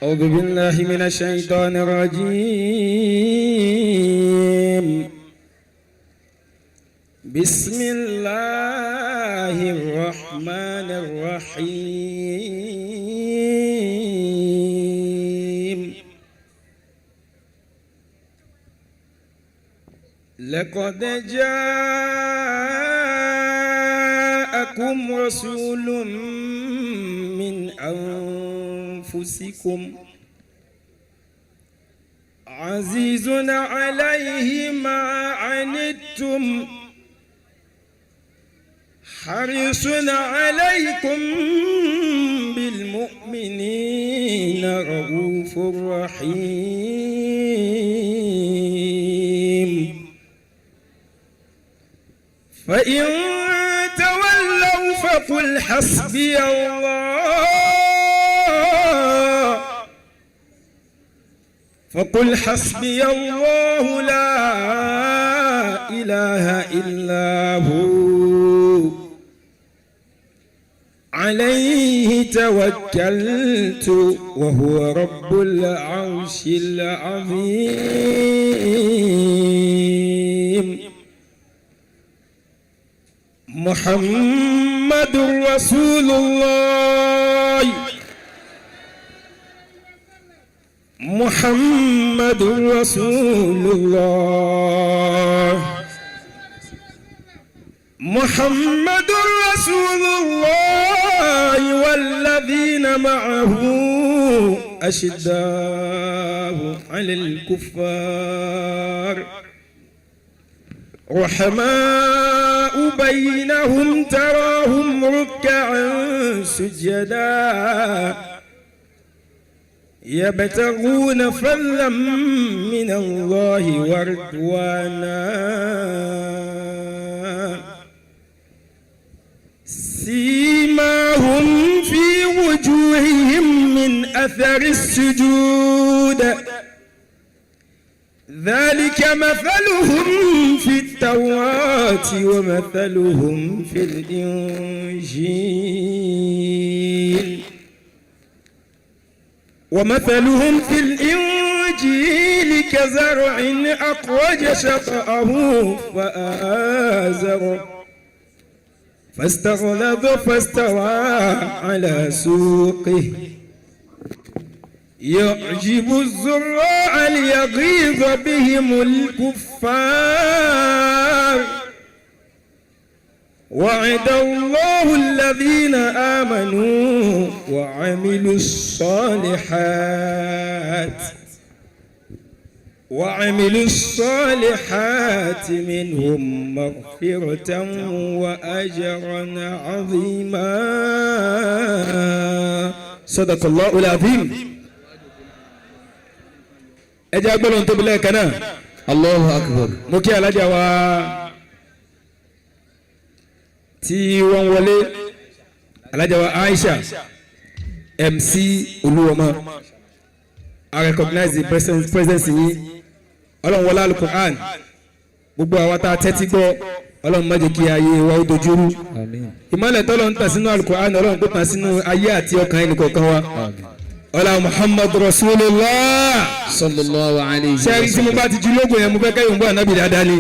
أعوذ بالله من الشيطان الرجيم. بسم الله الرحمن الرحيم. لقد جاءكم رسول من أنفسكم عزيز عليه ما عنتم حريص عليكم بالمؤمنين رؤوف رحيم. فإن تولوا فقل حسبي الله لا إله إلا هو عليه توكلت وهو رب العرش العظيم. محمد رسول الله. محمد رسول الله. محمد رسول الله والذين معه أشداء على الكفار رحماء بينهم تراهم ركعا سجدا يبتغون فضلا من الله ورضوانا سيماهم في وجوههم من أثر السجود ذلك مثلهم في التوراة ومثلهم في الإنجيل كزرع أخرج شطأه فآزره فاستغلظ فاستوى على سوقه يعجب الزراع ليغيظ بهم الكفار وعد الله الذين آمنوا وعملوا الصالحات منهم مغفرة وأجرا عظيما. صدق الله العظيم. ẹjẹ́ agbọ́dọ̀ tó bilẹ̀ kan náà. Allahu akbar. mo kí alájà wa tí wọ́n wọlé alájà wa Aisha MC Olúwọmọ. I recognize the presence yìí. Ọlọ́run wọlé Al-Qur'an gbogbo àwa tá a tẹ́tí gbọ́ Ọlọ́run má jẹ́ kí ayé wa ó dojúrú. Ìmọ̀lẹ̀ tọ́lọ́ ń tàn sínú Al-Qur'an Ọlọ́run kó tàn sínú ayé àti ọkàn ẹnì kọ̀ọ̀kan wa. Ọlá Muhammad Rasulullah sallallahu alayhi wa sallam. Ṣé ẹni tí mo bá ti ju lógo yẹn mo fẹ́ kẹ́yìn bọ́ ànábì dáadáa ni.